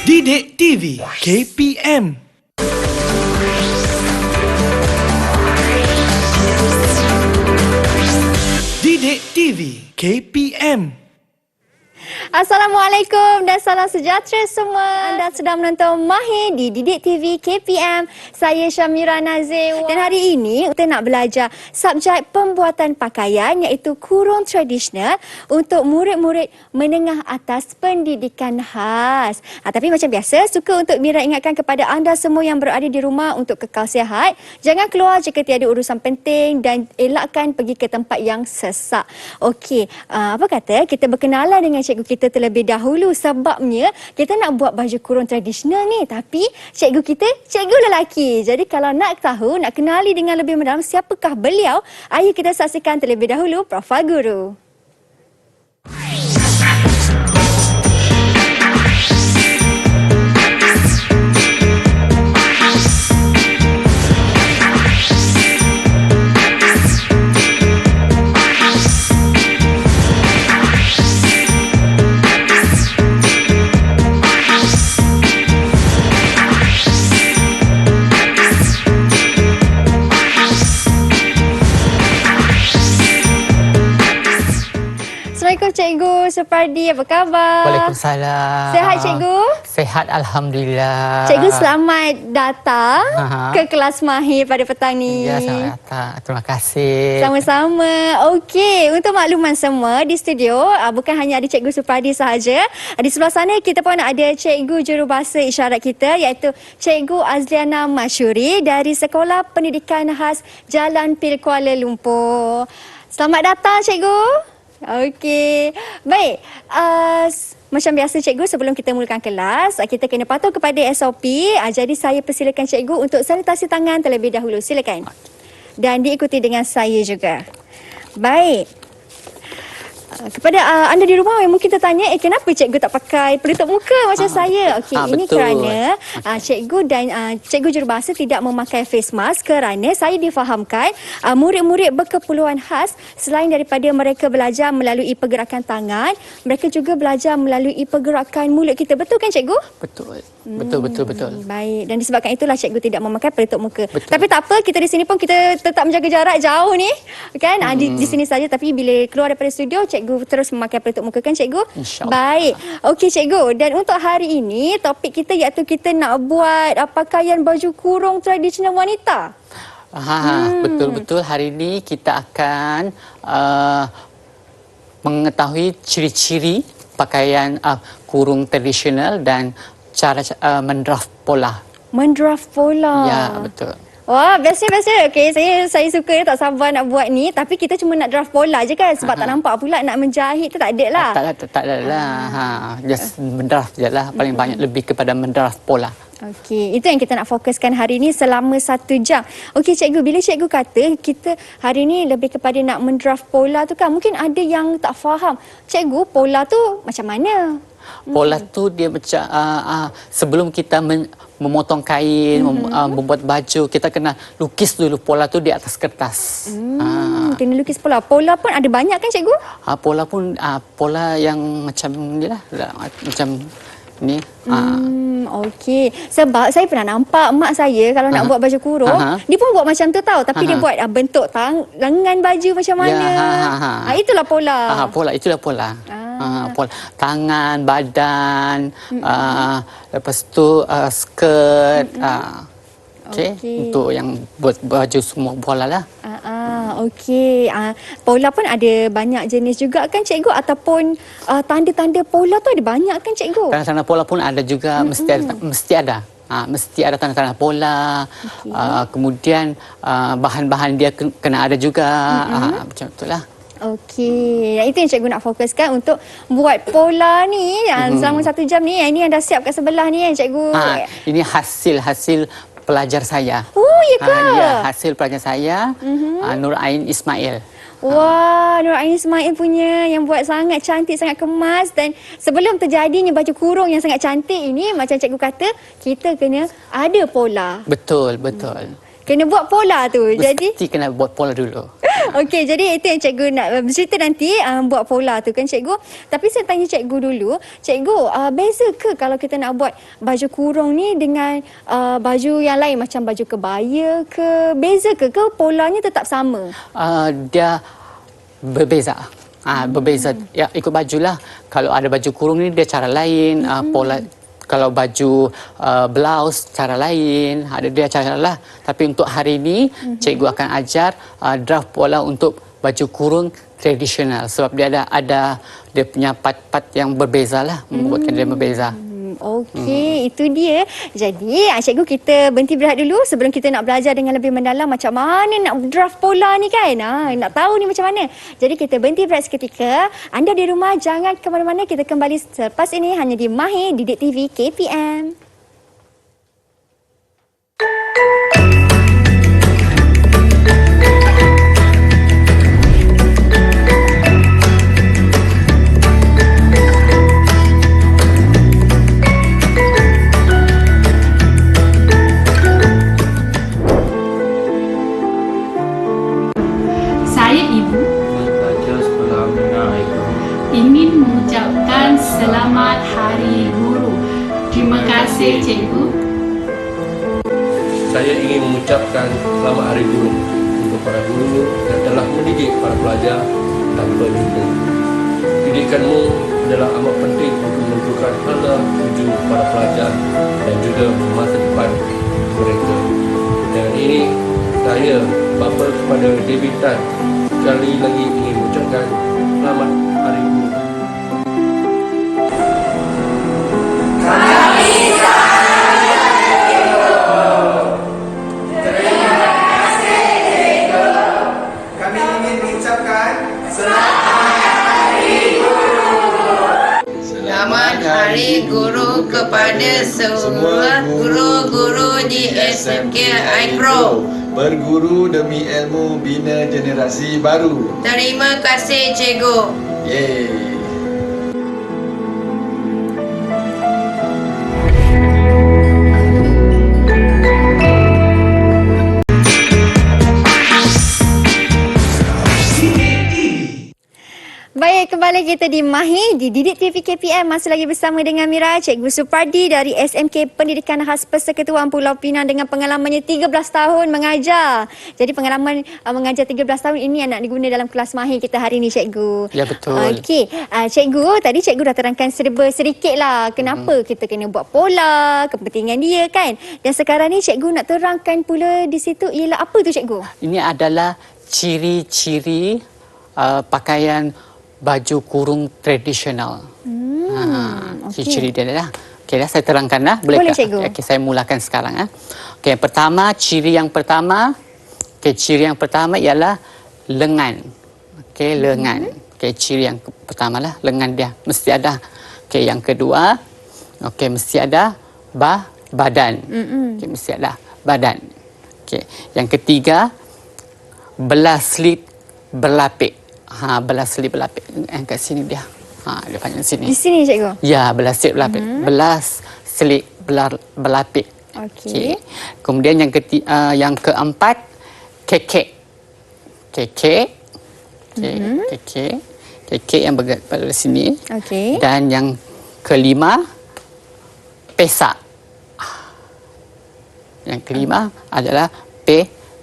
Didik TV KPM. Didik TV KPM. Assalamualaikum dan salam sejahtera semua. Anda sedang menonton Mahir di Didik TV KPM. Saya Syamira Nazir dan hari ini kita nak belajar subjek pembuatan pakaian iaitu kurung tradisional untuk murid-murid menengah atas pendidikan khas. Tapi macam biasa, suka untuk Mira ingatkan kepada anda semua yang berada di rumah untuk kekal sihat. Jangan keluar jika tiada urusan penting dan elakkan pergi ke tempat yang sesak. Okey, apa kata kita berkenalan dengan cikgu kita terlebih dahulu sebabnya kita nak buat baju kurung tradisional ni, tapi cikgu kita cikgu lelaki. Jadi kalau nak tahu, nak kenali dengan lebih mendalam siapakah beliau, ayo kita saksikan terlebih dahulu profil guru. Assalamualaikum Cikgu Supardi, apa khabar? Waalaikumsalam. Sehat Cikgu? Sehat Alhamdulillah. Cikgu selamat datang ke kelas Mahir pada petang ni. Ya, selamat datang. Terima kasih. Sama-sama. Okey, untuk makluman semua di studio, bukan hanya ada Cikgu Supardi sahaja. Di sebelah sana kita pun ada Cikgu Jurubahasa Isyarat kita iaitu Cikgu Azliana Masyuri dari Sekolah Pendidikan Khas Jalan Pil Kuala Lumpur. Selamat datang Cikgu. Okey. Baik. Macam biasa cikgu, sebelum kita mulakan kelas, kita kena patuh kepada SOP. Jadi saya persilakan cikgu untuk sanitasi tangan terlebih dahulu. Silakan. Dan diikuti dengan saya juga. Baik. Kepada anda di rumah yang mungkin tertanya, kenapa cikgu tak pakai penutup muka macam saya? Okey, ini betul. kerana cikgu dan cikgu jurubahasa tidak memakai face mask kerana saya difahamkan murid-murid berkeperluan khas selain daripada mereka belajar melalui pergerakan tangan, mereka juga belajar melalui pergerakan mulut kita. Betul kan cikgu? Betul. Betul. Baik, dan disebabkan itulah cikgu tidak memakai penutup muka. Betul. Tapi tak apa, kita di sini pun kita tetap menjaga jarak jauh ni. Kan? Di sini saja, tapi bila keluar daripada studio, cikgu terus memakai penutup muka kan cikgu? InsyaAllah. Baik. Okey cikgu, dan untuk hari ini topik kita iaitu kita nak buat pakaian baju kurung tradisional wanita. Betul-betul. Hari ini kita akan mengetahui ciri-ciri pakaian kurung tradisional dan cara mendraft pola. Mendraft pola. Ya, betul. Wah, bestnya. Okey, saya suka, tak sabar nak buat ni. Tapi kita cuma nak draft pola je kan. Sebab tak nampak pula nak menjahit tu, tak ada lah. Tak ada lah. Just mendraft je lah. Paling banyak lebih kepada mendraft pola. Okey, itu yang kita nak fokuskan hari ni selama 1 jam. Okey cikgu, bila cikgu kata kita hari ni lebih kepada nak mendraft pola tu kan, mungkin ada yang tak faham. Cikgu, pola tu macam mana? Pola tu dia macam sebelum kita memotong kain, membuat baju, kita kena lukis dulu pola tu di atas kertas. Kena lukis pola. Pola pun ada banyak kan cikgu? Pola pun pola yang macam ni lah, macam ni. Okey. Sebab saya pernah nampak mak saya kalau nak buat baju kurung, dia pun buat macam tu tahu, tapi dia buat bentuk lengan baju macam mana. Itulah pola. Itulah pola. Pola tangan, badan, lepas tu skirt. Okey. Untuk yang buat baju semua pola lah. Okey. Pola pun ada banyak jenis juga kan cikgu, ataupun tanda-tanda pola tu ada banyak kan cikgu? Tanda-tanda pola pun ada juga, mesti ada. Mesti ada tanda-tanda pola. Kemudian bahan-bahan dia kena ada juga. Macam itulah. Okey, itu yang cikgu nak fokuskan untuk buat pola ni selama 1 jam ni. Ini yang dah siap kat sebelah ni cikgu. Ini hasil pelajar saya. Oh, ya ke? Ya, hasil pelajar saya, Nur Ain Ismail. Wah, Nur Ain Ismail punya yang buat sangat cantik, sangat kemas. Dan sebelum terjadinya baju kurung yang sangat cantik ini, macam cikgu kata, kita kena ada pola. Betul. Kena buat pola tu. Jadi Mesti kena buat pola dulu. okey, jadi itu yang cikgu nak bercerita nanti, buat pola tu kan cikgu. Tapi saya tanya cikgu dulu, cikgu, beza ke kalau kita nak buat baju kurung ni dengan baju yang lain macam baju kebaya ke? Beza ke polanya tetap sama? Dia berbeza. Berbeza. Ya, ikut bajulah. Kalau ada baju kurung ni dia cara lain, pola. Kalau baju blouse cara lain, ada dia cara lah. Tapi untuk hari ini cikgu akan ajar draft pola untuk baju kurung tradisional sebab dia ada dia punya part-part yang berbeza lah, membuatkan dia berbeza. Okey, itu dia. Jadi, cikgu kita berhenti berehat dulu sebelum kita nak belajar dengan lebih mendalam macam mana nak draft pola ni kan. Nak tahu ni macam mana. Jadi, kita berhenti berehat seketika. Anda di rumah jangan ke mana-mana. Kita kembali selepas ini hanya di Mahir Didik TV KPM. Saya Ibu Baca sekolah mengenai ingin mengucapkan selamat Hari Guru. Terima kasih Cikgu. Saya ingin mengucapkan selamat Hari Guru untuk para guru yang telah mendidik para pelajar tanpa jumpa. Didikanmu adalah amat penting untuk menentukan hala tuju para pelajar dan juga masa depan mereka. Dan ini saya, bapa kepada David Tan, sekali lagi ingin mengucapkan selamat Hari Guru. Kami ingin mengucapkan Selamat Hari Guru kepada semua guru-guru di SMK Aikro. berguru demi ilmu bina generasi baru. Terima kasih Cikgu. Yeay. Baik, kembali kita di Mahir di Didik TV KPM. Masih lagi bersama dengan Mira, Cikgu Supardi dari SMK Pendidikan Khas Persekutuan Pulau Pinang dengan pengalamannya 13 tahun mengajar. Jadi pengalaman mengajar 13 tahun ini yang nak diguna dalam kelas Mahir kita hari ini, Cikgu. Ya, betul. Okey, Cikgu, tadi Cikgu dah terangkan serba sedikit lah kenapa kita kena buat pola, kepentingan dia kan. Dan sekarang ni Cikgu nak terangkan pula di situ ialah apa tu Cikgu? Ini adalah ciri-ciri pakaian baju kurung tradisional. Ciri-ciri dia lah. Okey, saya terangkan lah. Boleh, tak? Cikgu. Okey, saya mulakan sekarang. Okey, ciri yang pertama ialah lengan. Okey, lengan. Okey, ciri yang pertama lah, lengan dia mesti ada. Okey, yang kedua, okey, mesti ada badan. Okey, mesti ada badan. Okey, yang ketiga, belah selip berlapik. Belah selip berlapik. Kat sini dia. Dia panjang sini. Di sini Cikgu? Ya, belah selip berlapik. Belah selip berlapik. Okey. Kemudian yang keempat, kekek. Kekek. Kekek yang bergerak pada sini. Okey. Dan yang kelima, pesak. Yang kelima adalah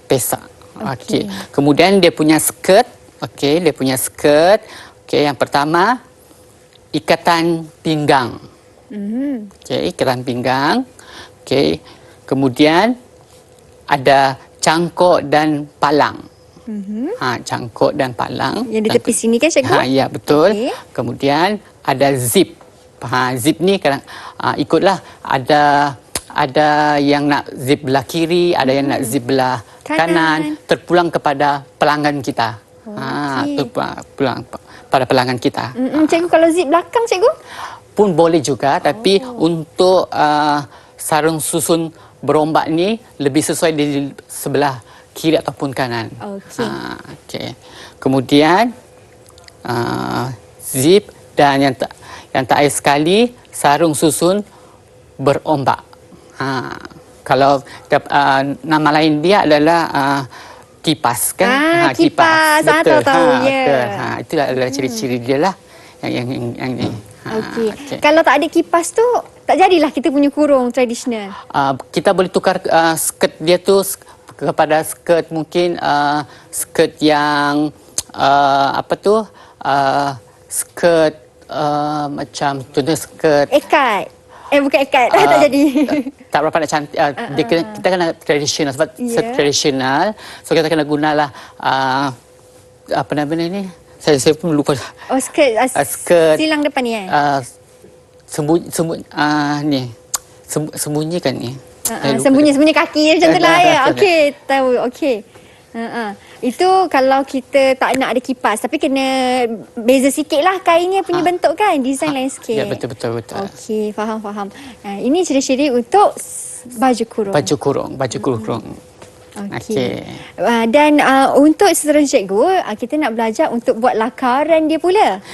pesak. Okey. Kemudian dia punya skirt. Okey, dia punya skirt. Okey, yang pertama, ikatan pinggang. Okey, ikatan pinggang. Okey, kemudian ada cangkuk dan palang. Cangkuk dan palang. Yang di tepi sini kan Cikgu? Ya, betul. Okey. Kemudian ada zip. Zip ni kadang ikutlah ada yang nak zip belah kiri, ada yang nak zip belah kanan, terpulang kepada pelanggan kita. Terpulang pada pelanggan kita. Cikgu, kalau zip belakang Cikgu? Pun boleh juga, tapi untuk sarung susun berombak ni lebih sesuai di sebelah kiri ataupun kanan. Okey. Okey. Kemudian zip dan yang terakhir sekali sarung susun berombak. Kalau nama lain dia adalah kipas kan? Kipas. Tahu. Ya. Itulah adalah ciri-ciri dia lah yang ni. Okey. Kalau tak ada kipas tu, tak jadilah kita punya kurung tradisional. Kita boleh tukar skirt dia tu kepada skirt mungkin skirt yang skirt macam contoh skirt Ikat. Bukan ikat. Tak jadi. Tak berapa nak cantik. Kita kena tradisional sebab tradisional. So kita kena gunalah apa nama ni? Saya pun lupa. Skirt. Skirt Silang depan ni sembunyikan ni. Sembunyi kaki macam tu lah ya. Okey, tahu. Okey. Itu kalau kita tak nak ada kipas, tapi kena beza sikit lah kainnya punya bentuk kan, design lain sikit. Ya, betul. Okey, faham. Ini ciri-ciri untuk baju kurung. Baju kurung. Okey. Dan untuk seterusnya cikgu, kita nak belajar untuk buat lakaran dia pula.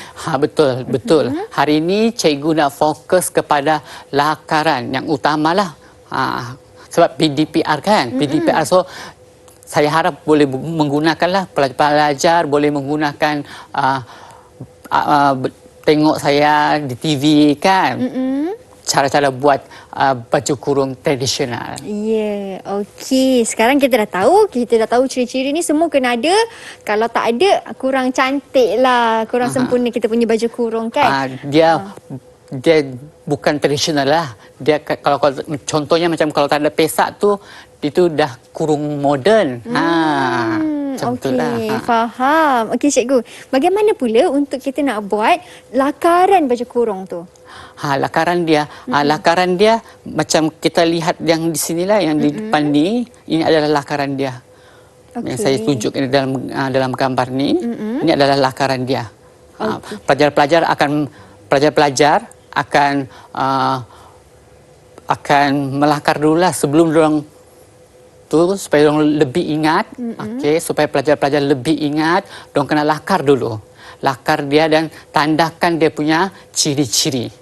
Betul. Hari ini cikgu nak fokus kepada lakaran yang utamalah. Sebab PDPR kan, PDPR so saya harap boleh menggunakanlah pelajar boleh menggunakan tengok saya di TV kan. Cara-cara buat baju kurung tradisional. Ya, okey. Sekarang kita dah tahu ciri-ciri ni semua kena ada. Kalau tak ada, kurang cantik lah, kurang sempurna kita punya baju kurung kan. Dia bukan tradisional lah. Dia kalau contohnya macam kalau tak ada pesak tu, itu dah kurung moden. Macam itulah. Faham. Okey cikgu, bagaimana pula untuk kita nak buat lakaran baju kurung tu? Lakaran dia macam kita lihat yang di sinilah, yang di depan ni, ini adalah lakaran dia. Yang saya tunjukkan dalam gambar ni, ini adalah lakaran dia. Pelajar-pelajar akan melakar dululah sebelum dorang tu, supaya dorang lebih ingat. Supaya pelajar-pelajar lebih ingat, dorang kena lakar dulu. Lakar dia dan tandakan dia punya ciri-ciri.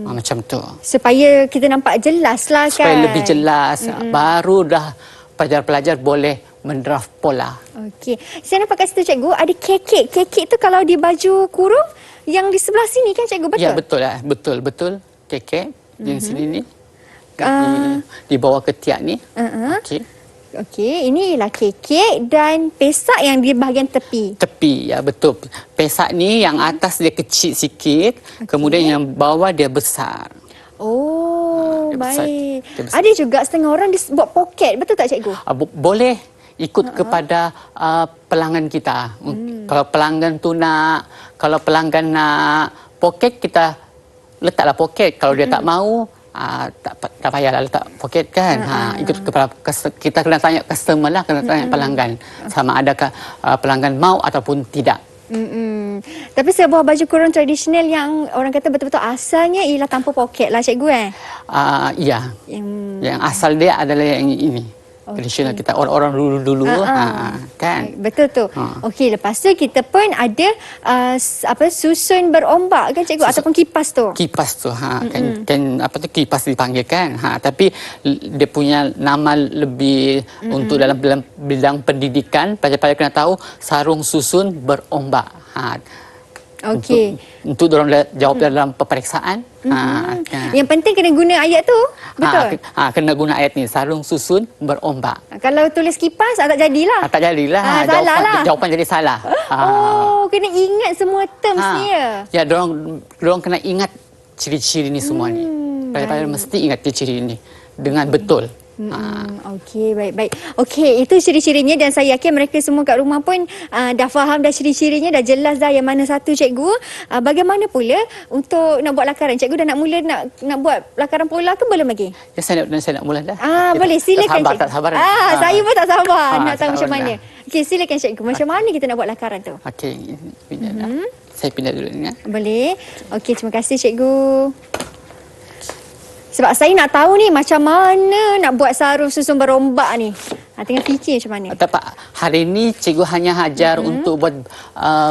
Macam tu. Supaya kita nampak jelas lah kan. Supaya lebih jelas. Baru dah pelajar-pelajar boleh mendraft pola. Okey. Saya nampak kat situ cikgu ada kekek. Kekek tu kalau di baju kurung yang di sebelah sini kan cikgu, betul? Ya, betul lah. Betul. Kekek di sini ni. Di bawah ketiak ni. Okey, ini ialah kekek dan pesak yang di bahagian tepi. Tepi, ya betul. Pesak ni yang atas dia kecil sikit, kemudian yang bawah dia besar. Baik. Ada juga setengah orang buat poket, betul tak cikgu? Boleh ikut kepada pelanggan kita. Kalau pelanggan nak poket, kita letaklah poket. Kalau dia tak mau, tak payahlah letak poket kan. Ikut kepada kita kena tanya customer lah, kena tanya pelanggan sama adakah pelanggan mau ataupun tidak. Tapi sebuah baju kurung tradisional yang orang kata betul-betul asalnya ialah tanpa poket lah cikgu Ya. Yang asal dia adalah yang ini. Tradisional kita orang-orang dulu kan. Betul tu. Okey, lepas tu kita pun ada susun berombak kan cikgu, ataupun kipas tu. Kipas tu kan apa tu kipas dipanggil kan. Tapi dia punya nama lebih untuk dalam bidang pendidikan, pelajar-pelajar kena tahu sarung susun berombak. Okey. Untuk dorang jawab dalam peperiksaan. Yang penting kena guna ayat tu. Betul. Kena guna ayat ni, sarung susun berombak. Kalau tulis kipas tak jadilah. Tak jadilah. Salah lah. Jawapan jadi salah. Kena ingat semua terms ni ya. Ya, dorang kena ingat ciri-ciri ni semua ni. Pelajar-pelajar mesti ingat ciri-ciri ni dengan betul. Okey, baik. Okey, itu ciri-cirinya dan saya yakin mereka semua kat rumah pun dah faham dah ciri-cirinya, dah jelas dah yang mana satu cikgu. Bagaimana pula untuk nak buat lakaran? Cikgu dah nak mula nak buat lakaran pola ke belum lagi? Ya, saya nak mula dah. Boleh, silakan cikgu. Tak sabar. Saya pun tak sabar nak tahu macam mana. Okey, silakan cikgu. Macam mana kita nak buat lakaran tu? Okey, saya pindah dulu ni. Boleh. Okey, terima kasih cikgu. Sebab saya nak tahu ni macam mana nak buat sarung susun berombak ni. Tengah fikir macam mana. Tak, hari ni cikgu hanya ajar untuk buat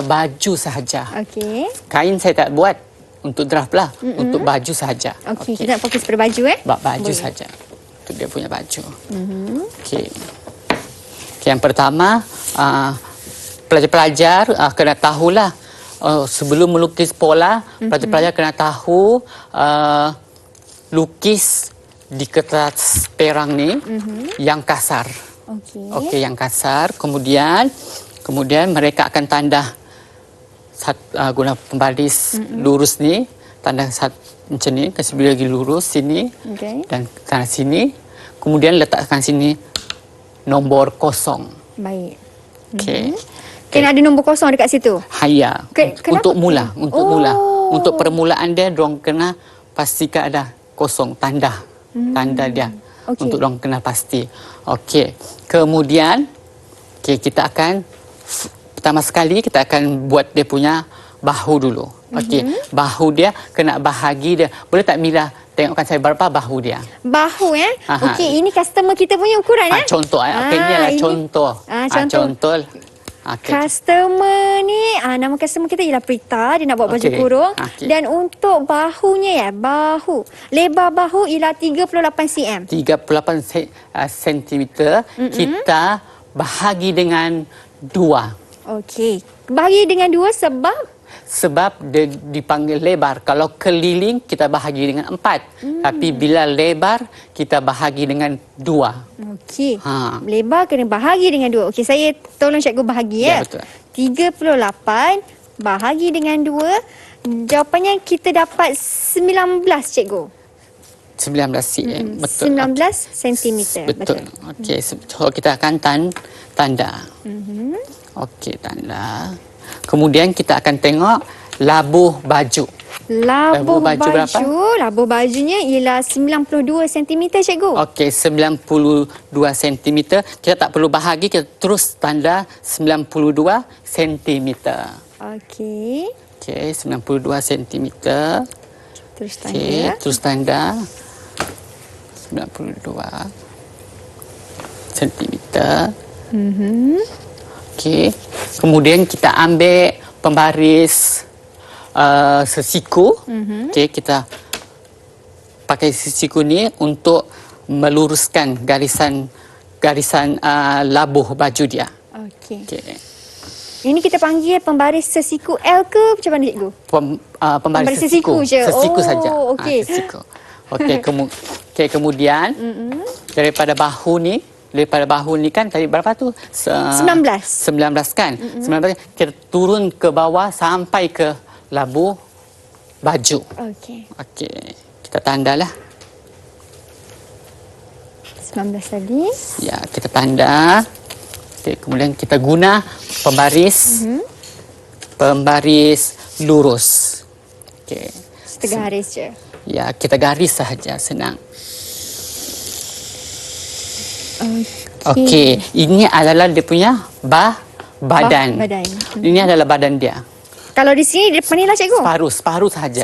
baju sahaja. Okey. Kain saya tak buat untuk draft lah. Untuk baju saja. Okey, kita nak fokus pada baju Baju saja. Untuk dia punya baju. Okey. Okay, yang pertama, pelajar-pelajar kena tahulah sebelum melukis pola, pelajar-pelajar kena tahu lukis di kertas perang ni yang kasar. Okey, yang kasar. Kemudian mereka akan tanda guna pembaris lurus ni, tanda macam ni, kasi lagi lurus sini dan tanda sini. Kemudian letakkan sini nombor kosong. Baik. Okey. Kena ada nombor kosong dekat situ. Haya. Kenapa? Untuk mula. Untuk permulaan dia, dorang kena pastikan ada kosong, tanda dia. Untuk dorang kena pasti. Okey. Kemudian, kita akan, pertama sekali kita akan buat dia punya bahu dulu. Okey. Bahu dia kena bahagi dia. Boleh tak Mila tengokkan saya berapa bahu dia? Bahu Okey, ini customer kita punya ukuran Contoh okey, ni adalah contoh. Contoh. Okay. Customer ni, nama customer kita ialah Prita. Dia nak buat baju kurung. Dan untuk bahunya bahu. Lebar bahu ialah 38 cm. 38 cm. Kita bahagi dengan 2. Okey. Bahagi dengan 2 sebab dia dipanggil lebar. Kalau keliling, kita bahagi dengan 4. Tapi bila lebar, kita bahagi dengan 2. Okey. Lebar kena bahagi dengan 2. Okey, saya tolong cikgu bahagi Ya, betul. 38 bahagi dengan 2. Jawapannya kita dapat 19, cikgu. 19 cm. Betul. 19 cm. Betul. Okey, so kita akan tanda. Okey, tanda. Kemudian kita akan tengok labuh baju. Labuh baju berapa? Labuh bajunya ialah 92 cm, cikgu. Okey, 92 cm. Kita tak perlu bahagi, kita terus tanda 92 cm. Okey. Okey, 92 cm. Terus tanda. Okey, terus tanda 92 cm. Okey. Kemudian kita ambil pembaris sesiku. Okey, kita pakai sesiku ni untuk meluruskan garisan labuh baju dia. Okey. Okey. Ini kita panggil pembaris sesiku L ke macam mana, cikgu? Pembaris sesiku. je. Sesiku saja. Okey. Sesiku. Okey, kemudian daripada bahu ni kan tadi berapa tu? 19 kan? 19 kita turun ke bawah sampai ke labuh baju. Okey. Okey. Kita tandalah. 19 tadi. Ya, kita tanda. Okey, kemudian kita guna pembaris lurus. Okey. Setengah garis je. Ya, kita garis sahaja, senang. Okey, ini adalah dia punya badan. Ini adalah badan dia. Kalau di sini depan ni lah, cikgu. Separuh sahaja.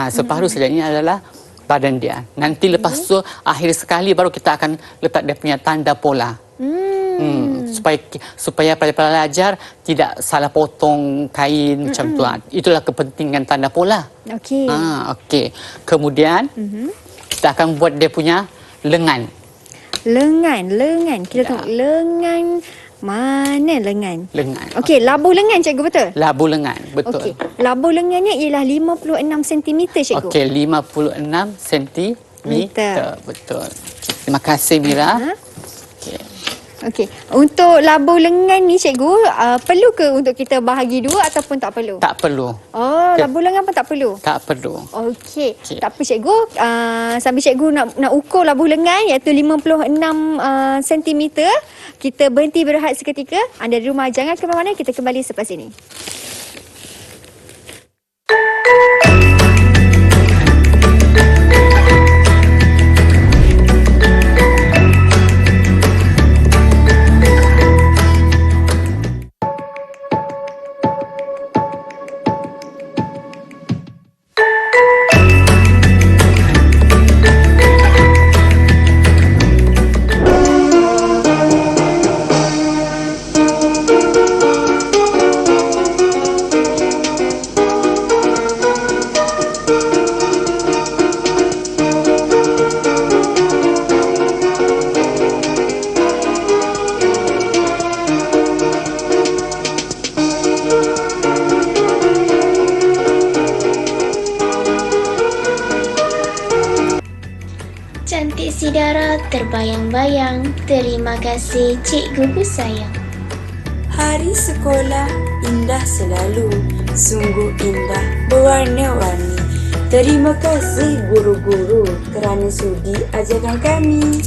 Separuh saja. Ini adalah badan dia. Nanti lepas tu akhir sekali baru kita akan letak dia punya tanda pola. Supaya pelajar tidak salah potong kain macam tu. Itulah kepentingan tanda pola. Okey. Okey. Kemudian kita akan buat dia punya lengan. Kita tengok lengan. Mana lengan? Okey, labuh lengan, cikgu, betul? Labuh lengan, betul. Okey, labuh lengannya ialah 56 cm, cikgu. Okey, 56 cm. Betul. Okay. Terima kasih, Mira. Okey, untuk labuh lengan ni, cikgu, perlu ke untuk kita bahagi 2 ataupun tak perlu? Tak perlu. Labuh lengan pun tak perlu? Tak perlu. Okey. Tak apa, cikgu. Sambil cikgu nak ukur labuh lengan iaitu 56 cm, kita berhenti berehat seketika. Anda di rumah jangan ke mana-mana, kita kembali selepas ini. isi darah terbayang-bayang. Terima kasih cikgu sayang. Hari sekolah indah selalu, sungguh indah berwarna-warni. Terima kasih guru-guru kerana sudi ajarkan kami.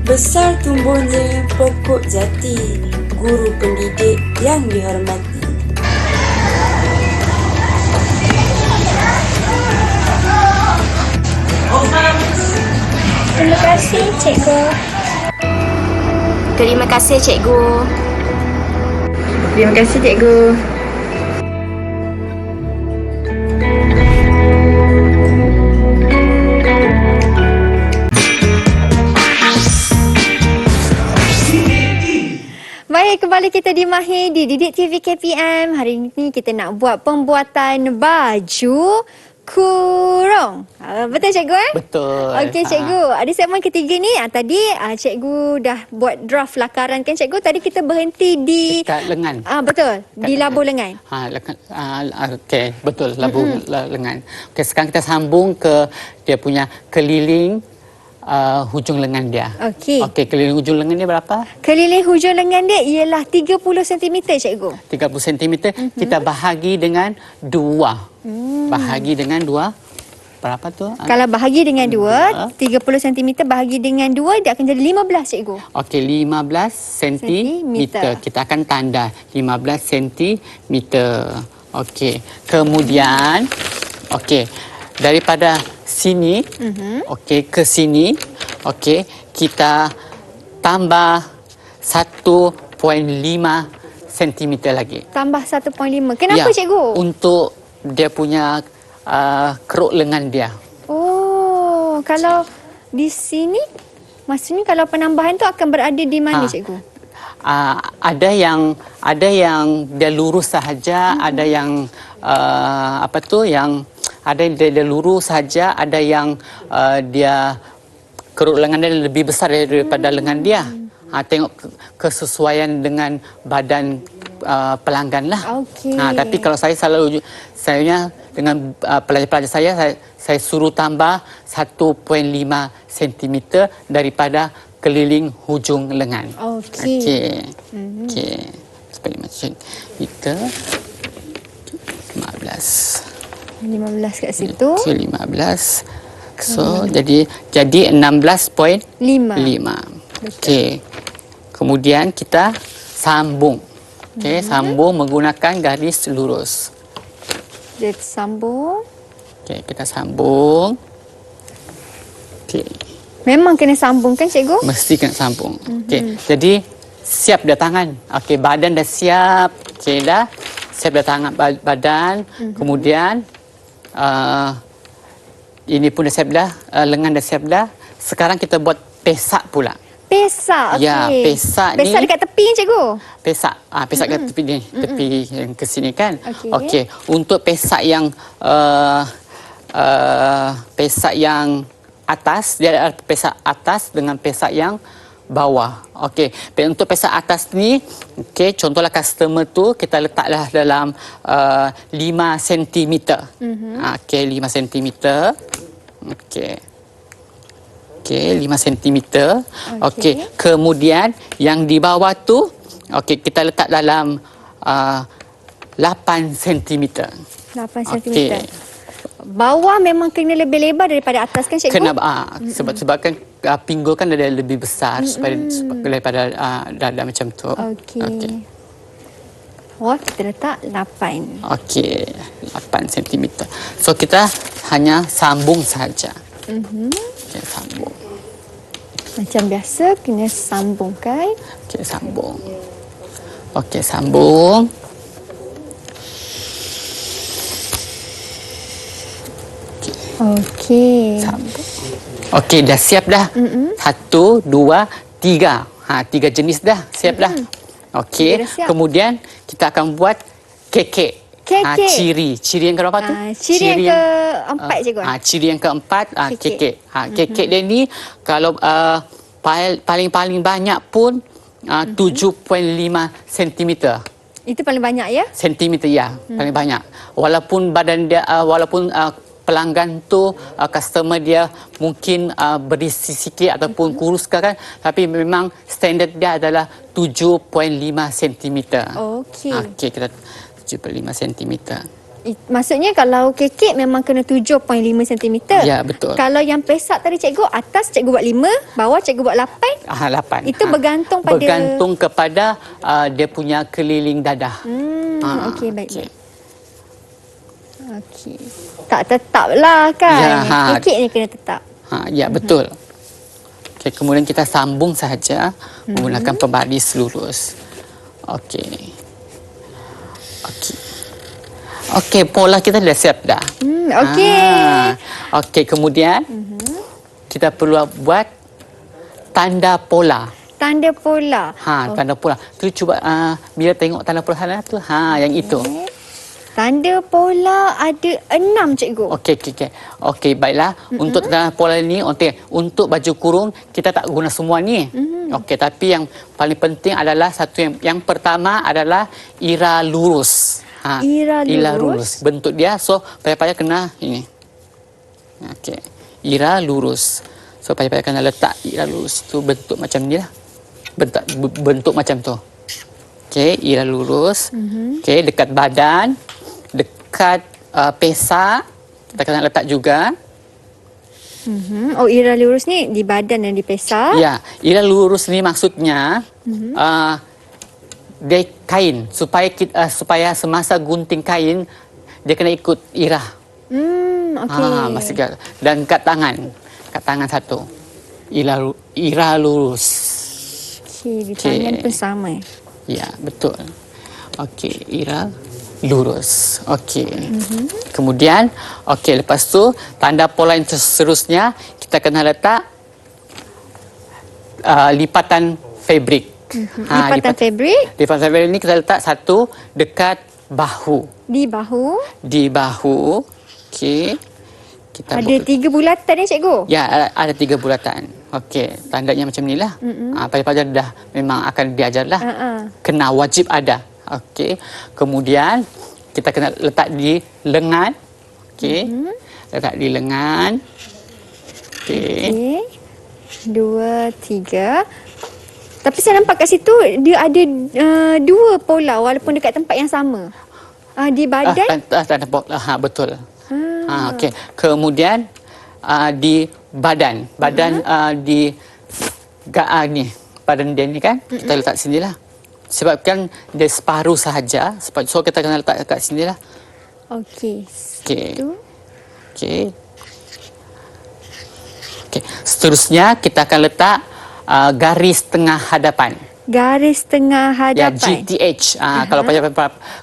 Besar tumbuhnya pokok jati, guru pendidik yang dihormati. Terima kasih cikgu. Terima kasih cikgu. Terima kasih cikgu. Baik, kembali kita di Mahir di Didik TV KPM. Hari ini kita nak buat pembuatan baju kurung. Betul cikgu Betul. Okey cikgu, ada segmen ketiga ni. Tadi cikgu dah buat draft lakaran kan cikgu? Tadi kita berhenti di Dekat lengan. betul, di labuh lengan. Okey, betul, labuh lengan. Okey, sekarang kita sambung ke dia punya keliling hujung lengan dia. Okey. Okey, keliling hujung lengan dia berapa? Keliling hujung lengan dia ialah 30 cm cikgu. 30 cm. Kita bahagi dengan 2. Bahagi dengan 2. Berapa tu? Kalau bahagi dengan 2, 30 cm bahagi dengan 2, dia akan jadi 15 cikgu. Okey, 15 cm. Kita akan tanda 15 cm. Okey. Kemudian daripada sini okey ke sini kita tambah 1.5 cm lagi. Tambah 1.5. Kenapa cikgu? Untuk dia punya keruk lengan dia. Oh, kalau di sini maksudnya kalau penambahan tu akan berada di mana cikgu? Ada yang dia lurus sahaja, ada yang ada yang dia lurus sahaja, ada yang dia keruk lengan dia lebih besar daripada lengan dia. Tengok kesesuaian dengan badan pelanggan lah. Okey. Tapi kalau saya dengan pelajar-pelajar saya suruh tambah 1.5 cm daripada keliling hujung lengan. Okey. Okey. Seperti macam itu. 15 kat situ. Okey, 15. So, jadi 16.5. Okey. Kemudian kita sambung. Okey, sambung menggunakan garis lurus. Dia sambung. Okey, kita sambung. Okey. Memang kena sambung kan cikgu? Mesti kena sambung. Okey, jadi siap dah tangan. Okey, badan dah siap. Okey dah. Siap dah tangan badan. Kemudian ini pun dah siap dah. Lengan dah siap dah. Sekarang kita buat pesak pula. Pesak. Okey. Ya, pesak ni. Pesak dekat tepi cikgu. Pesak. Pesak kat tepi ni. Tepi yang ke sini kan. Okey. Okey. Untuk pesak yang atas, dia ada pesak atas dengan pesak yang bawah. Okey. Untuk pesak atas ni, okey, contohlah customer tu kita letaklah dalam 5 cm. Okey, 5 cm. Okey. Okey, 5 cm. Okey. Kemudian yang di bawah tu, okey, kita letak dalam 8 cm. 8 cm. Bawah memang kena lebih lebar daripada atas kan cikgu? Kena sebabkan pinggul kan ada lebih besar daripada dada macam tu. Okey. Wah, kita letak 8. Okey, 8 cm. So kita hanya sambung saja. Okey, sambung. Macam biasa kena sambungkan. Okey, sambung. Okey, sambung. Okey. Okey, dah siap dah. 1, 2, 3. 3 jenis dah. Siap dah. Okey. Kemudian kita akan buat kekek. Ciri yang keberapa tu? Ciri yang keempat cikgu. Ciri yang keempat kekek. Kekek dia ni kalau paling banyak pun 7.5 cm. Itu paling banyak ya? Sentimeter ya, paling banyak. Walaupun badan dia pelanggan tu customer dia mungkin berisi sikit ataupun kurus kan, tapi memang standard dia adalah 7.5 cm. Okey. Okey, kita 7.5 cm. Maksudnya kalau kekek memang kena 7.5 cm. Ya, betul. Kalau yang pesak tadi cikgu, atas cikgu buat 5, bawah cikgu buat 8. 8. Itu bergantung pada... Bergantung kepada dia punya keliling dadah. Okey, baik. Okey. Tak tetap lah kan. Ya, Kekek ni kena tetap. Ya, betul. Okey, kemudian kita sambung sahaja menggunakan pembaris lurus. Okey. Okey, pola kita dah siap dah. Okey. Okey, kemudian kita perlu buat tanda pola. Tanda pola. Tanda pola. Tu cuba bila tengok tanda pola sana tu. Yang itu. Tanda pola ada 6 cikgu. Okey, baiklah. Untuk tanda pola ni, untuk baju kurung kita tak guna semua ni. Okey, tapi yang paling penting adalah yang pertama adalah ira lurus. Ira lurus. Bentuk dia, so payah-payah kena ini. Okey. Ira lurus. So payah-payah kena letak ira lurus tu bentuk macam ni lah. Bentuk macam tu. Okey, ira lurus. Okey, dekat badan, dekat pesak kita kena letak juga. Oh, ira lurus ni di badan dan di pesak. Ya, ira lurus ni maksudnya dia kain supaya semasa gunting kain dia kena ikut irah. Okey. Dan kat tangan satu. Ira lurus. Okey, di tangan pun sama. Ya, betul. Okey, ira lurus. Okey. Kemudian, lepas tu tanda pola yang seterusnya kita kena letak lipatan fabrik. Lipatan fabrik. Lipatan fabrik ni kita letak satu dekat bahu. Di bahu. Okey. Ada 3 bulatan ni cikgu? Ya, ada 3 bulatan. Okey, tandanya macam ni lah. Pelajar dah memang akan diajar lah. Kena wajib ada. Okey. Kemudian kita kena letak di lengan. Okey. Letak di lengan. Okey. 2, 3. Tapi saya nampak kat situ dia ada 2 pola walaupun dekat tempat yang sama. Di badan. Tanda pola. Betul. Okey. Kemudian di badan. Di ni. Badan dia ni kan. Kita letak sinilah. Sebab kan dia separuh sahaja. So kita kena letak kat sinilah. Okey. Okey. Seterusnya kita akan letak garis tengah hadapan. Garis tengah hadapan. Ya, GTH.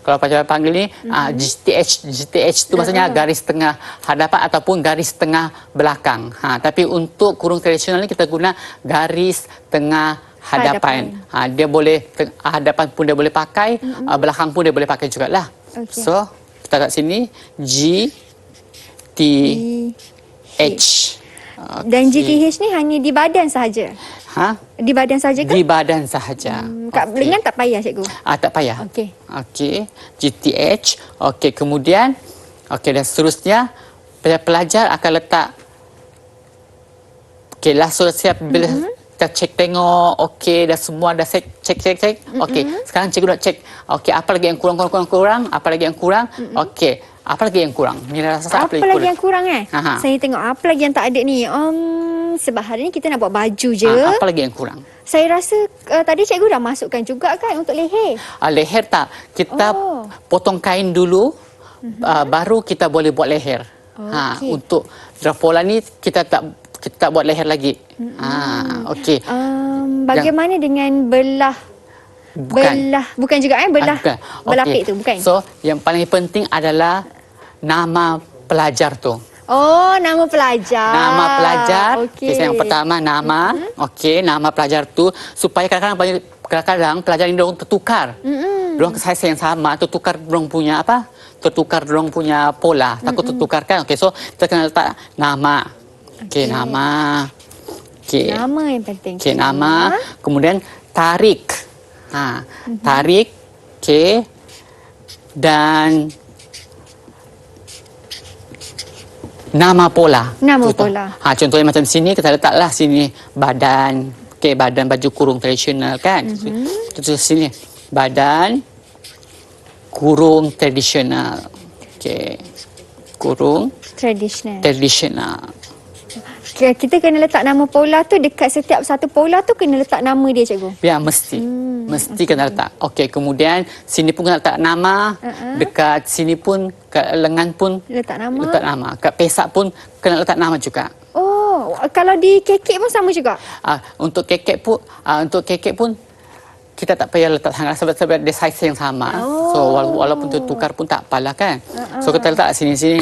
Kalau pelajar panggil ni GTH. GTH itu maksudnya garis tengah hadapan ataupun garis tengah belakang. Tapi untuk kurung tradisional ni kita guna garis tengah hadapan. Dia boleh hadapan pun dia boleh pakai, belakang pun dia boleh pakai jugalah. So, kita kat sini GTH. Dan GTH ni hanya di badan sahaja. Di badan sahaja ke? Di badan sahaja. Kat lengan tak payah cikgu? Tak payah. Okey. GTH. Okey, kemudian dan seterusnya pelajar akan letak lah sudah siap bila kita cek tengok dah semua dah cek. Okey, sekarang cikgu nak cek. Okey, apa lagi yang kurang? Apa lagi yang kurang? Okey, apa lagi yang kurang? Mira rasa apa lagi yang kurang Saya tengok apa lagi yang tak ada ni. Sebab hari ni kita nak buat baju je. Apa lagi yang kurang? Saya rasa tadi cikgu dah masukkan juga kan untuk leher. Leher tak. Kita potong kain dulu, baru kita boleh buat leher. Untuk drapola ni kita tak buat leher lagi. Okey. Bagaimana dengan belah? Bukan juga belah belapik tu, bukan? So, yang paling penting adalah nama pelajar tu. Nama pelajar. Nama pelajar. Okey. Yang pertama nama. Okey, nama pelajar tu supaya kadang-kadang pelajar ni dorang tertukar. Dorang saiz yang sama, tertukar dorang punya apa? Tertukar dorang punya pola. Takut tertukar kan? Okey, so kita kena letak nama. Okey, nama. Okey. Nama yang penting. Okey, nama. Kemudian tarik. Tarik. Okey. Dan nama pola. Nama Contoh. pola. Contohnya macam sini, kita letaklah sini badan. Okey, badan baju kurung tradisional kan. Terus sini badan kurung tradisional. Okey. Kurung tradisional. Kita kena letak nama pola tu dekat setiap satu pola tu kena letak nama dia, cikgu. Ya, mesti. Mesti kena letak. Okey, kemudian sini pun kena letak nama. Dekat sini pun, kat lengan pun Letak nama. letak nama. Kat pesak pun kena letak nama juga. Oh, kalau di kekek pun sama juga? Untuk kekek pun kita tak payah letak sangat sebab dia saiz yang sama. So walaupun tukar pun tak apalah kan. So kita letak sini sini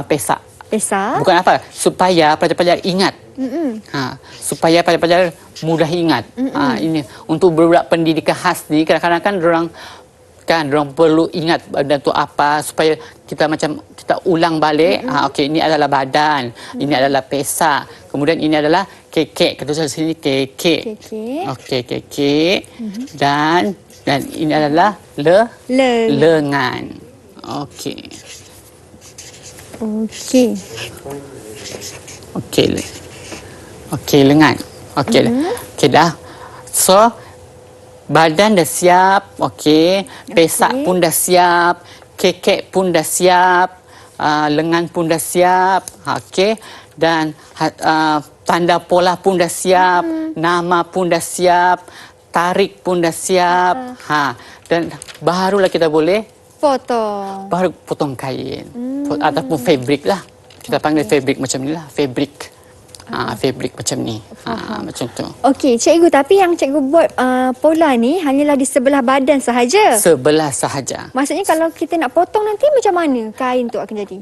pesak. Pesak. Bukan apa, supaya pelajar-pelajar ingat. Supaya pelajar-pelajar mudah ingat. Ini untuk budak pendidikan khas ni kadang-kadang kan dorang perlu ingat badan tu apa supaya kita ulang balik. Okey, ini adalah badan, ini adalah pesak, kemudian ini adalah kekek. Kita tulis sini kekek. Okey, kekek. Dan ini adalah lengan. Okey. Okey, lengan. Okey dah. So badan dah siap, okey. Pesak pun dah siap, kekek pun dah siap, lengan pun dah siap, okey. Dan tanda pola pun dah siap, nama pun dah siap, tarik pun dah siap. Dan barulah kita boleh potong kain ataupun fabrik lah. Kita panggil fabrik macam ni lah, fabrik. Fabrik macam ni. Macam tu. Okey, cikgu, tapi yang cikgu buat pola ni hanyalah di sebelah badan sahaja. Sebelah sahaja. Maksudnya kalau kita nak potong nanti macam mana kain tu akan jadi?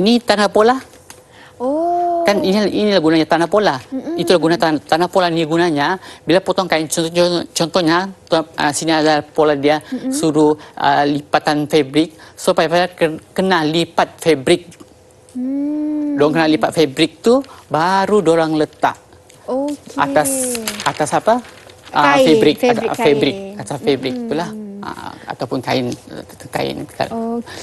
Ni tanah pola. Oh. Kan inilah gunanya tanah pola. Itulah guna tanah pola ni gunanya bila potong kain. Contohnya sini ada pola dia suruh lipatan fabrik supaya kena lipat fabrik. Diorang kena lipat fabrik tu baru diorang letak atas apa? Fabrik atas fabrik itulah. Ataupun kain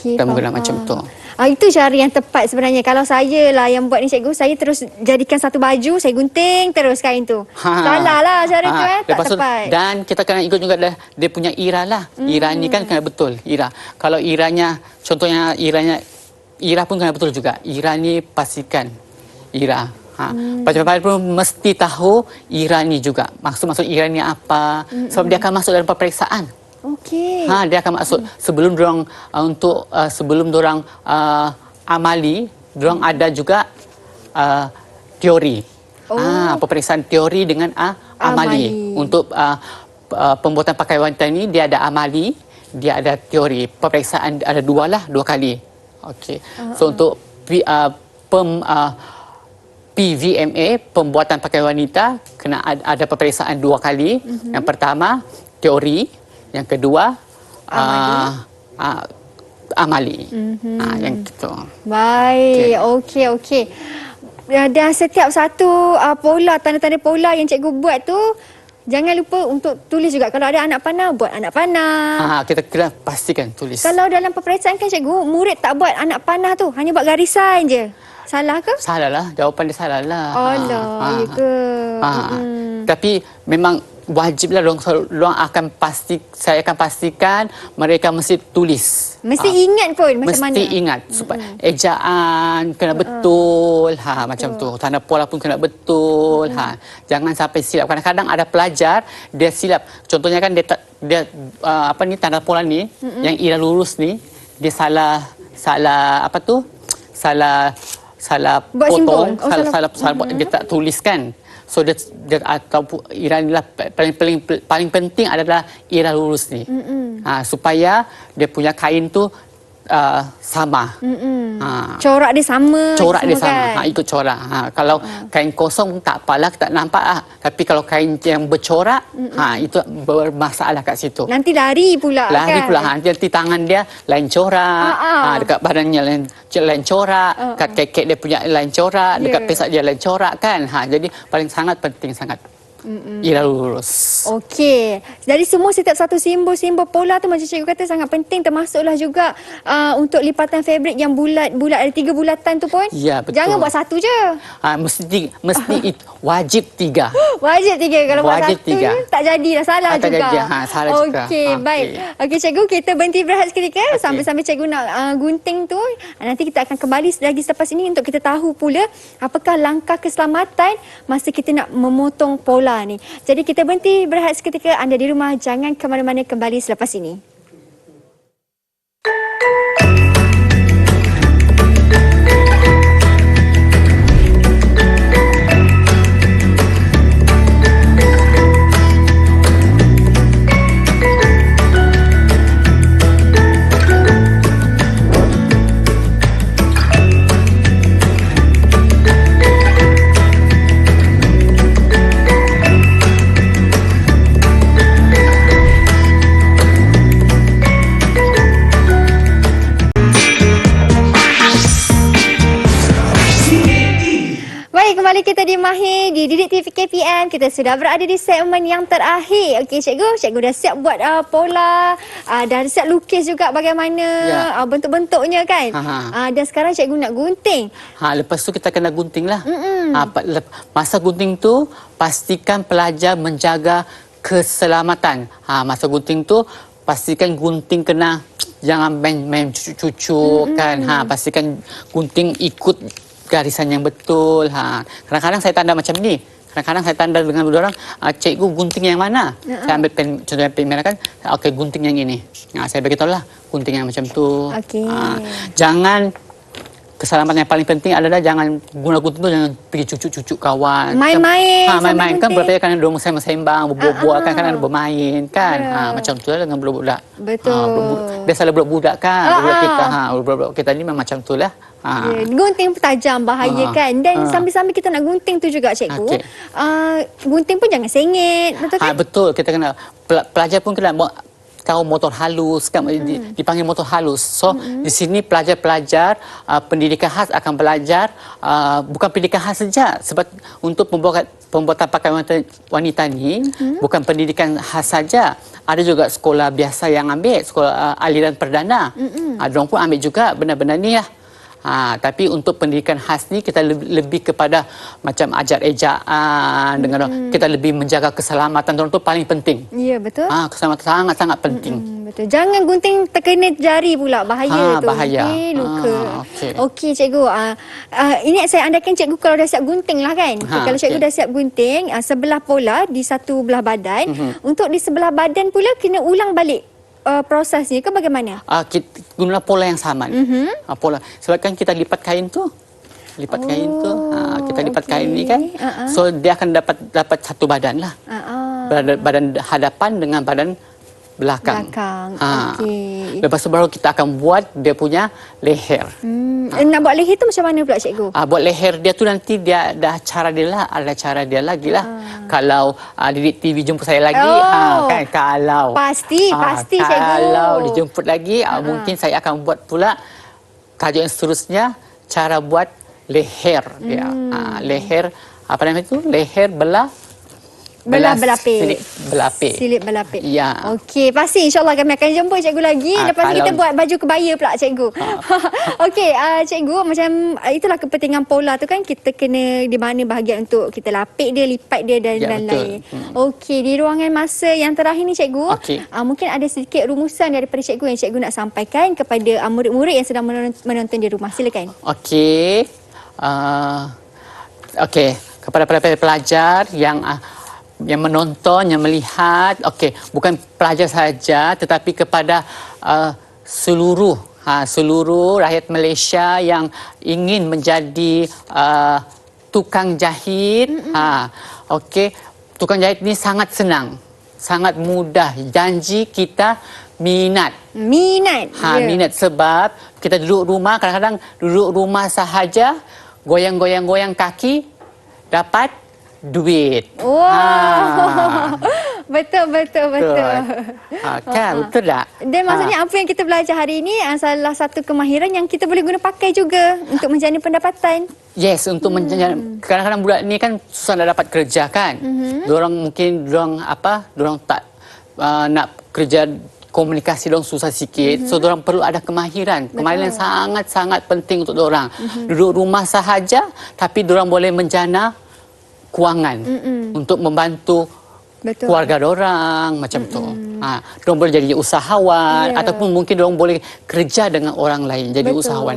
kita menggunakan macam tu. Itu cara yang tepat sebenarnya. Kalau saya lah yang buat ni, cikgu, saya terus jadikan satu baju, saya gunting terus kain tu. Salah lah cara tu tak tepat. Dan kita kena ikut juga dia punya ira lah. Ira ni kan kena betul. Ira. Kalau iranya, contohnya ira pun kena betul juga. Ira ni pastikan ira. Pelajar pun mesti tahu ira ni juga. Maksud ira ni apa? Sebab dia akan masuk dalam peperiksaan. Okey. Dia akan masuk sebelum dorang amali, dorang ada juga teori. Peperiksaan teori dengan amali. Untuk pembuatan pakaian wanita ni dia ada amali, dia ada teori. Peperiksaan ada dua kali. Okey. So untuk PVMA, pembuatan pakaian wanita, kena ada peperiksaan 2 kali. Yang pertama teori, yang kedua amali. Yang gitu. Baik, okey. Dan setiap satu pola, tanda-tanda pola yang cikgu buat tu, jangan lupa untuk tulis juga. Kalau ada anak panah, buat anak panah. Kita kena pastikan tulis. Kalau dalam peperiksaan kan, cikgu, murid tak buat anak panah tu, hanya buat garisan je. Salah ke? Salah lah. Jawapan dia salah lah. Alah, ya ke? Tapi memang wajiblah saya akan pastikan mereka mesti tulis. Mesti ingat pun macam mana? Mesti ingat supaya ejaan kena betul. Macam tu. Tanda pola pun kena betul. Jangan sampai silap. Kadang-kadang ada pelajar dia silap. Contohnya kan dia tanda pola ni yang ira lurus ni dia salah potong, salah dia tak tuliskan. So dia atau ira inilah paling penting adalah ira lurus ni. Supaya dia punya kain tu sama. Corak dia sama. Corak dia sama. Kan? Ikut corak. Kalau kain kosong tak apalah, tak nampak. Tapi kalau kain yang bercorak, itu bermasalah kat situ. Nanti lari pula. Nanti tangan dia lain corak. Dekat badannya lain corak. Dekat kekek dia punya lain corak. Dekat pesak dia lain corak kan. Jadi paling sangat penting sangat ialah lurus. Okey. Dari semua setiap satu simbol-simbol pola tu macam cikgu kata sangat penting, termasuklah juga untuk lipatan fabrik yang bulat-bulat ada 3 bulatan tu pun. Ya, betul. Jangan buat satu je. Mesti wajib 3. Wajib 3. Kalau buat Wajib satu 3. tak jadilah, salah Tak juga. jadi, salah juga. Okey, baik. Okey cikgu, kita berhenti berehat seketika sambil-sambil cikgu nak gunting tu. Nanti kita akan kembali lagi selepas ini untuk kita tahu pula apakah langkah keselamatan masa kita nak memotong pola ni. Jadi kita berhenti berehat seketika. Anda di rumah jangan ke mana-mana, kembali selepas ini. Kembali kita di Mahir di Didik TV KPM. Kita sudah berada di segmen yang terakhir. Okey cikgu dah siap buat pola, dah siap lukis juga bagaimana bentuk-bentuknya kan. Dan sekarang cikgu nak gunting. Lepas tu kita kena gunting lah. Masa gunting tu pastikan pelajar menjaga keselamatan. Masa gunting tu pastikan gunting kena, jangan main cucuk-cucuk kan. Pastikan gunting ikut garisan yang betul. Kadang-kadang saya tanda macam ni. Kadang-kadang saya tanda dengan orang, cikgu gunting yang mana? Saya ambil pen, contohnya pen merah kan, okey gunting yang ini. Saya beritahu lah gunting yang macam tu. Jangan, keselamatan yang paling penting adalah jangan guna gunting tu, jangan pergi cucuk-cucuk kawan. Main-main. Main-main kan berarti kan ada sembang-sembang, berbual kan ada bermain kan. Macam tu lah dengan budak-budak. Betul. Biasalah budak-budak kan. Budak-budak kita ni memang macam tu lah. Gunting tajam, bahaya kan. Dan sambil-sambil kita nak gunting tu juga cikgu, gunting pun jangan sengit, betul kan? Betul, kita kena, pelajar pun kena tahu motor halus kan, dipanggil motor halus. So di sini pelajar-pelajar pendidikan khas akan belajar bukan pendidikan khas saja, sebab untuk pembuatan pakaian wanita ni bukan pendidikan khas saja. Ada juga sekolah biasa yang ambil, sekolah aliran perdana. Diorang pun ambil juga benda-benda ni lah. Tapi untuk pendidikan khas ni kita lebih kepada macam ajar ejaan, dengan kita lebih menjaga keselamatan orang tu paling penting. Ya, betul. Keselamatan sangat-sangat penting. Betul. Jangan gunting terkena jari pula, bahaya tu. Bahaya. Luka. Okey cikgu, ini saya andaikan cikgu kalau dah siap gunting lah kan. Kalau cikgu dah siap gunting sebelah pola di satu belah badan, untuk di sebelah badan pula kena ulang balik prosesnya ke bagaimana? Kita guna pola yang sama. Pola. Sebab kan kita lipat kain tu. Kita lipat kain ni kan. So dia akan dapat satu badan lah. Badan hadapan dengan badan belakang. Lepas tu baru kita akan buat dia punya leher. Nak buat leher tu macam mana pula cikgu? Buat leher dia tu nanti dia dah cara dia lah, ada cara dia lagi lah. Kalau Didik TV jemput saya lagi, kan kalau pasti cikgu. Kalau dijemput lagi, mungkin saya akan buat pula kajian seterusnya cara buat leher dia. Leher apa namanya tu? Leher belapik. Silip belapik. Ya. Okey, pasti insya-Allah kami akan jemput cikgu lagi. Lepas tu kita buat baju kebaya pula cikgu. Okey, cikgu macam itulah kepentingan pola tu kan, kita kena di mana bahagian untuk kita lapik dia, lipat dia dan lain-lain. Okey, di ruangan masa yang terakhir ni cikgu, mungkin ada sedikit rumusan daripada cikgu yang cikgu nak sampaikan kepada murid-murid yang sedang menonton di rumah. Silakan. Okey. Kepada pelajar yang menonton, yang melihat, bukan pelajar saja tetapi kepada seluruh rakyat Malaysia yang ingin menjadi tukang jahit. Tukang jahit ni sangat senang, sangat mudah. Janji kita minat. Minat sebab kita duduk rumah, kadang-kadang duduk rumah sahaja, goyang-goyang kaki dapat duit. Wah. Betul. Kan, betul tak? Dan maksudnya apa yang kita belajar hari ini salah satu kemahiran yang kita boleh guna pakai juga untuk menjana pendapatan. Yes, untuk kadang-kadang budak ni kan susah nak dapat kerja kan. Dorang mungkin dorang tak nak kerja komunikasi dorang susah sikit. So dorang perlu ada kemahiran. Kemahiran yang sangat-sangat penting untuk dorang. Duduk rumah sahaja tapi dorang boleh menjana kewangan untuk membantu keluarga dorang macam tu. Dorang boleh jadi usahawan ataupun mungkin dorang boleh kerja dengan orang lain jadi usahawan.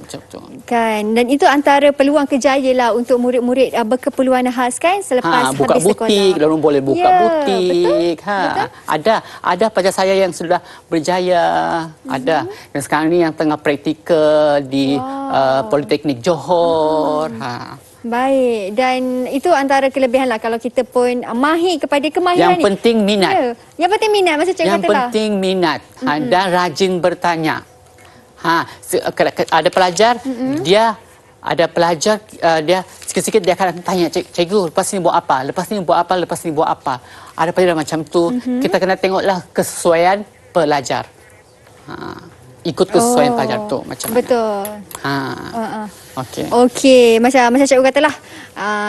Macam tu. Kan, dan itu antara peluang kerjaya lah untuk murid-murid berkeperluan khas kan selepas buka habis butik, sekolah. dorang boleh buka butik. Betul. Ada pelajar saya yang sudah berjaya, ada. Dan sekarang ni yang tengah praktikal di Politeknik Johor. Baik, dan itu antara kelebihan lah kalau kita pun mahir kepada kemahiran Yang penting minat. Ya. Yang penting minat, macam cikgu Yang kata lah. penting minat dan rajin bertanya. Ada pelajar, dia sikit-sikit dia akan tanya, cikgu lepas ni buat apa? Lepas ni buat apa? Lepas ni buat apa? Ada pelajar macam tu. Kita kena tengoklah kesesuaian pelajar. Ikut kesesuaian pelajar tu macam mana. Betul. Okey, macam cikgu katalah.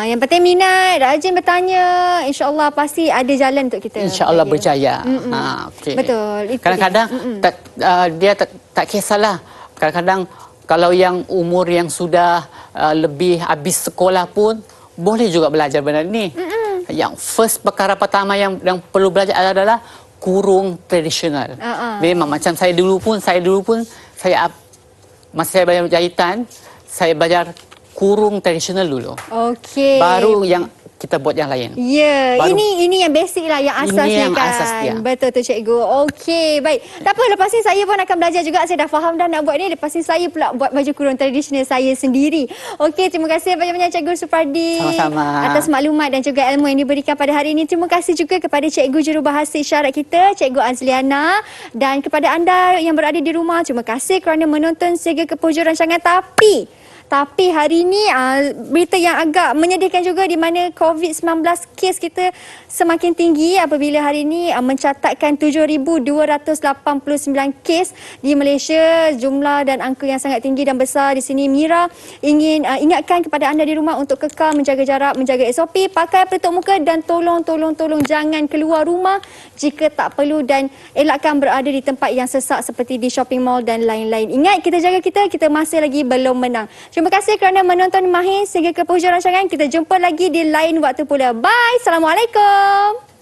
Yang penting minat, rajin bertanya. InsyaAllah pasti ada jalan untuk kita. InsyaAllah berjaya. Okay. Betul. Kadang-kadang dia tak kisahlah. Kadang-kadang kalau yang umur yang sudah lebih habis sekolah pun boleh juga belajar benda ni. Yang first perkara pertama yang perlu belajar adalah kurung tradisional. Memang macam saya dulu pun masa saya belajar jahitan, saya belajar kurung tradisional dulu. Okey. Baru yang kita buat yang lain. Ya, ini yang basic lah, yang asas ini yang kan. asas dia. Betul tu cikgu. Okey, baik. Tak apa, lepas ni saya pun akan belajar juga. Saya dah faham dah nak buat ni. Lepas ni saya pula buat baju kurung tradisional saya sendiri. Okey, terima kasih banyak-banyak Cikgu Supardi. Sama-sama. Atas maklumat dan juga ilmu yang diberikan pada hari ini. Terima kasih juga kepada Cikgu Jurubahasa Isyarat kita, Cikgu Azliana. Dan kepada anda yang berada di rumah, terima kasih kerana menonton sehingga ke penghujung rancangan. Tapi hari ini berita yang agak menyedihkan juga di mana COVID-19 kes kita semakin tinggi apabila hari ini mencatatkan 7,289 kes di Malaysia. Jumlah dan angka yang sangat tinggi dan besar di sini. Mira ingin ingatkan kepada anda di rumah untuk kekal menjaga jarak, menjaga SOP, pakai pelitup muka dan tolong jangan keluar rumah jika tak perlu dan elakkan berada di tempat yang sesak seperti di shopping mall dan lain-lain. Ingat, kita jaga kita masih lagi belum menang. Terima kasih kerana menonton Mahir sehingga ke penghujung rancangan. Kita jumpa lagi di lain waktu pula. Bye. Assalamualaikum.